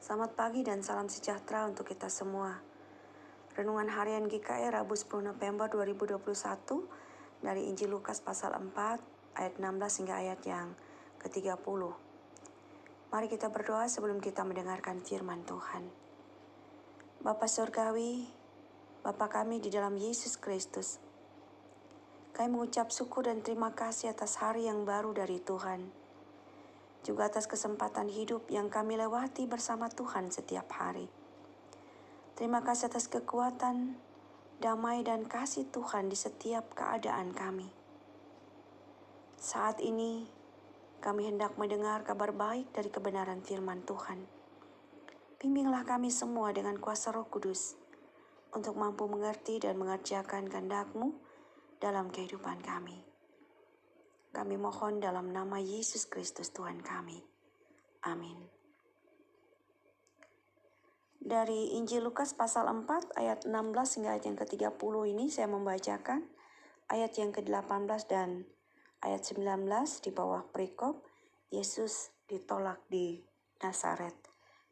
Selamat pagi dan salam sejahtera untuk kita semua. Renungan Harian GKI Rabu 10 November 2021 dari Injil Lukas pasal 4 ayat 16 hingga ayat yang ke-30. Mari kita berdoa sebelum kita mendengarkan firman Tuhan. Bapa Surgawi, Bapa kami di dalam Yesus Kristus, kami mengucap syukur dan terima kasih atas hari yang baru dari Tuhan, juga atas kesempatan hidup yang kami lewati bersama Tuhan setiap hari. Terima kasih atas kekuatan, damai dan kasih Tuhan di setiap keadaan kami. Saat ini kami hendak mendengar kabar baik dari kebenaran firman Tuhan. Bimbinglah kami semua dengan kuasa Roh Kudus untuk mampu mengerti dan mengerjakan kehendak-Mu dalam kehidupan kami. Kami mohon dalam nama Yesus Kristus Tuhan kami. Amin. Dari Injil Lukas pasal 4 ayat 16 hingga ayat yang ke-30 ini saya membacakan ayat yang ke-18 dan ayat 19 di bawah perikop Yesus ditolak di Nazaret.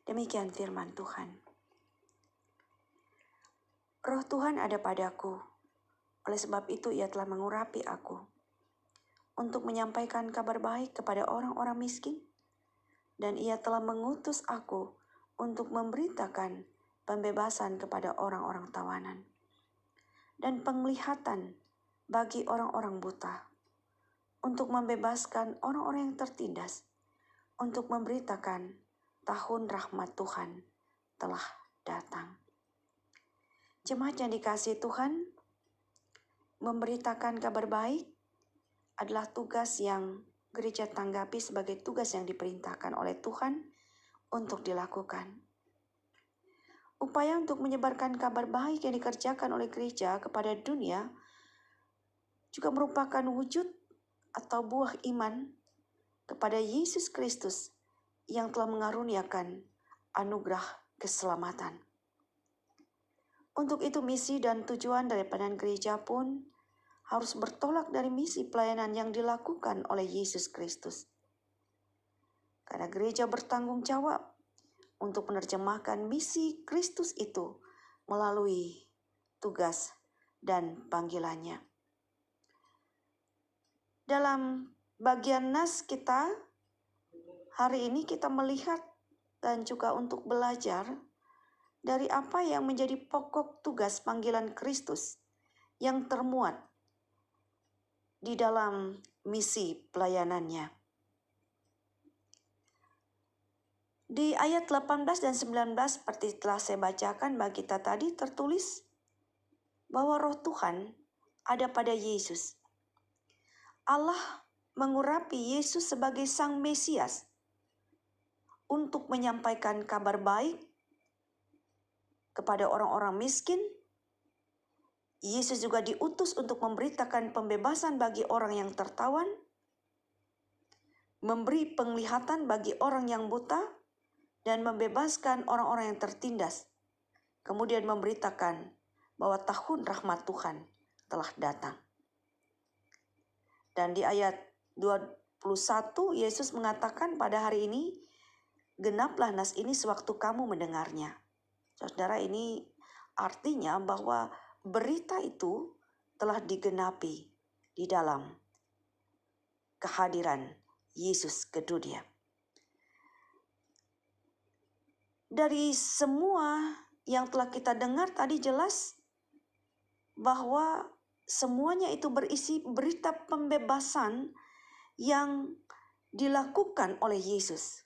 Demikian firman Tuhan. Roh Tuhan ada padaku, oleh sebab itu Ia telah mengurapi aku, untuk menyampaikan kabar baik kepada orang-orang miskin, dan Ia telah mengutus aku untuk memberitakan pembebasan kepada orang-orang tawanan, dan penglihatan bagi orang-orang buta, untuk membebaskan orang-orang yang tertindas, untuk memberitakan tahun rahmat Tuhan telah datang. Jemaat yang dikasihi Tuhan, memberitakan kabar baik adalah tugas yang gereja tanggapi sebagai tugas yang diperintahkan oleh Tuhan untuk dilakukan. Upaya untuk menyebarkan kabar baik yang dikerjakan oleh gereja kepada dunia juga merupakan wujud atau buah iman kepada Yesus Kristus yang telah mengaruniakan anugerah keselamatan. Untuk itu misi dan tujuan dari pelayanan gereja pun harus bertolak dari misi pelayanan yang dilakukan oleh Yesus Kristus. Karena gereja bertanggung jawab untuk menerjemahkan misi Kristus itu melalui tugas dan panggilannya. Dalam bagian nas kita, hari ini kita melihat dan juga untuk belajar dari apa yang menjadi pokok tugas panggilan Kristus yang termuat di dalam misi pelayanannya. Di ayat 18 dan 19 seperti telah saya bacakan bagi kita tadi tertulis bahwa Roh Tuhan ada pada Yesus. Allah mengurapi Yesus sebagai Sang Mesias untuk menyampaikan kabar baik kepada orang-orang miskin. Yesus juga diutus untuk memberitakan pembebasan bagi orang yang tertawan, memberi penglihatan bagi orang yang buta, dan membebaskan orang-orang yang tertindas. Kemudian memberitakan bahwa tahun rahmat Tuhan telah datang. Dan di ayat 21 Yesus mengatakan pada hari ini, genaplah nas ini sewaktu kamu mendengarnya. Saudara, ini artinya bahwa berita itu telah digenapi di dalam kehadiran Yesus ke dunia. Dari semua yang telah kita dengar tadi jelas bahwa semuanya itu berisi berita pembebasan yang dilakukan oleh Yesus,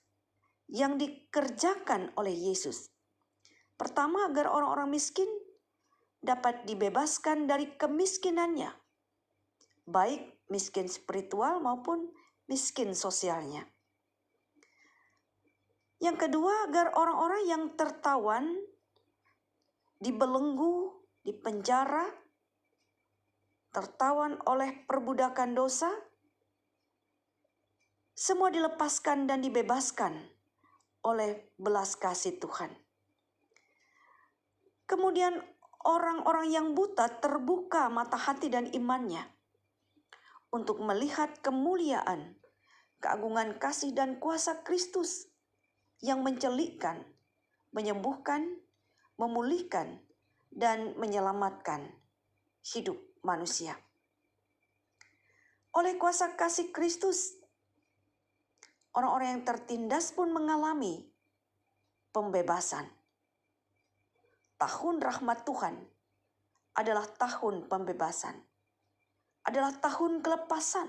yang dikerjakan oleh Yesus. Pertama, agar orang-orang miskin dapat dibebaskan dari kemiskinannya, baik miskin spiritual maupun miskin sosialnya. Yang kedua, agar orang-orang yang tertawan, dibelenggu, dipenjara, tertawan oleh perbudakan dosa, semua dilepaskan dan dibebaskan oleh belas kasih Tuhan. Kemudian orang-orang yang buta terbuka mata hati dan imannya untuk melihat kemuliaan, keagungan kasih dan kuasa Kristus yang mencelikkan menyembuhkan, memulihkan, dan menyelamatkan hidup manusia. Oleh kuasa kasih Kristus, orang-orang yang tertindas pun mengalami pembebasan. Tahun rahmat Tuhan adalah tahun pembebasan, adalah tahun kelepasan,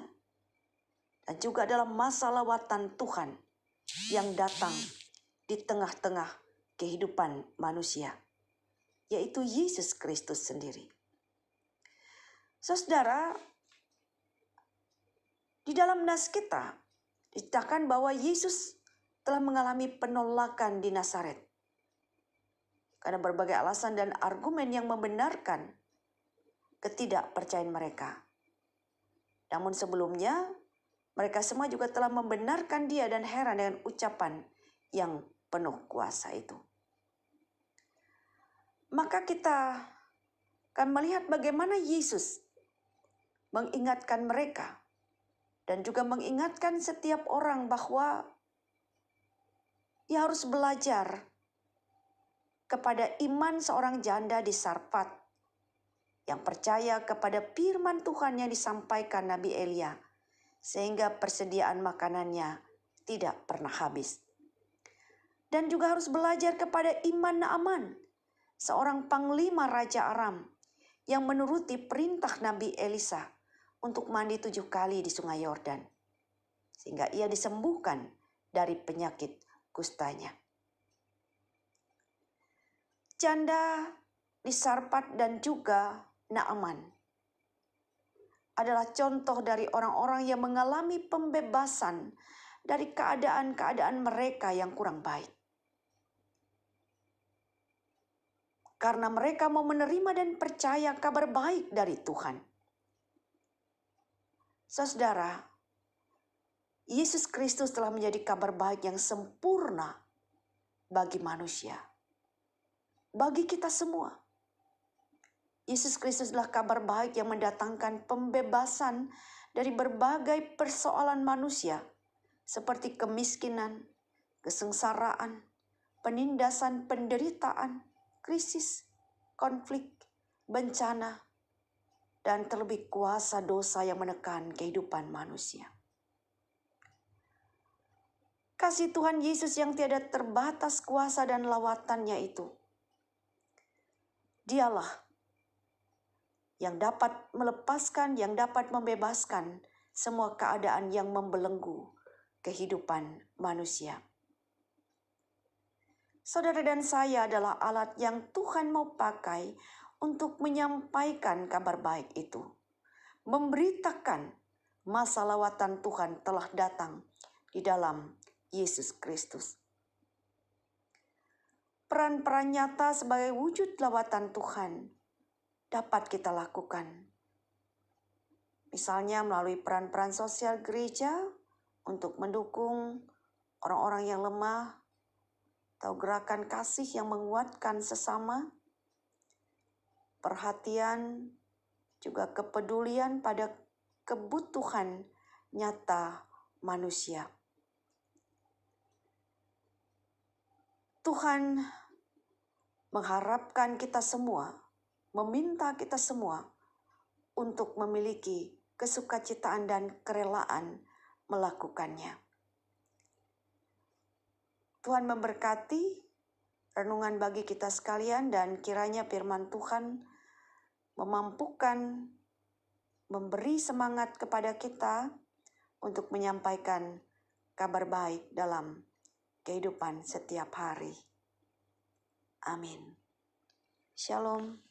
dan juga adalah masa lawatan Tuhan yang datang di tengah-tengah kehidupan manusia, yaitu Yesus Kristus sendiri. Saudara, di dalam nas kita diceritakan bahwa Yesus telah mengalami penolakan di Nazaret karena berbagai alasan dan argumen yang membenarkan ketidakpercayaan mereka. Namun sebelumnya, mereka semua juga telah membenarkan dia dan heran dengan ucapan yang penuh kuasa itu. Maka kita akan melihat bagaimana Yesus mengingatkan mereka dan juga mengingatkan setiap orang bahwa ia harus belajar kepada iman seorang janda di Sarfat yang percaya kepada firman Tuhan yang disampaikan Nabi Elia, sehingga persediaan makanannya tidak pernah habis. Dan juga harus belajar kepada iman Naaman, seorang panglima Raja Aram yang menuruti perintah Nabi Elisa untuk mandi 7 kali di sungai Yordan, sehingga ia disembuhkan dari penyakit kustanya. Janda di Sarfat dan juga Naaman adalah contoh dari orang-orang yang mengalami pembebasan dari keadaan-keadaan mereka yang kurang baik. Karena mereka mau menerima dan percaya kabar baik dari Tuhan. Saudara, Yesus Kristus telah menjadi kabar baik yang sempurna bagi manusia, bagi kita semua. Yesus Kristus adalah kabar baik yang mendatangkan pembebasan dari berbagai persoalan manusia, seperti kemiskinan, kesengsaraan, penindasan, penderitaan, krisis, konflik, bencana, dan terlebih kuasa dosa yang menekan kehidupan manusia. Kasih Tuhan Yesus yang tiada terbatas kuasa dan lawatannya itu, Dialah yang dapat melepaskan, yang dapat membebaskan semua keadaan yang membelenggu kehidupan manusia. Saudara dan saya adalah alat yang Tuhan mau pakai untuk menyampaikan kabar baik itu. Memberitakan masa lawatan Tuhan telah datang di dalam Yesus Kristus. Peran-peran nyata sebagai wujud lawatan Tuhan dapat kita lakukan. Misalnya melalui peran-peran sosial gereja untuk mendukung orang-orang yang lemah, atau gerakan kasih yang menguatkan sesama, perhatian, juga kepedulian pada kebutuhan nyata manusia. Tuhan mengharapkan kita semua, meminta kita semua untuk memiliki kesukacitaan dan kerelaan melakukannya. Tuhan memberkati renungan bagi kita sekalian, dan kiranya firman Tuhan memampukan, memberi semangat kepada kita untuk menyampaikan kabar baik dalam kehidupan setiap hari. Amin. Shalom.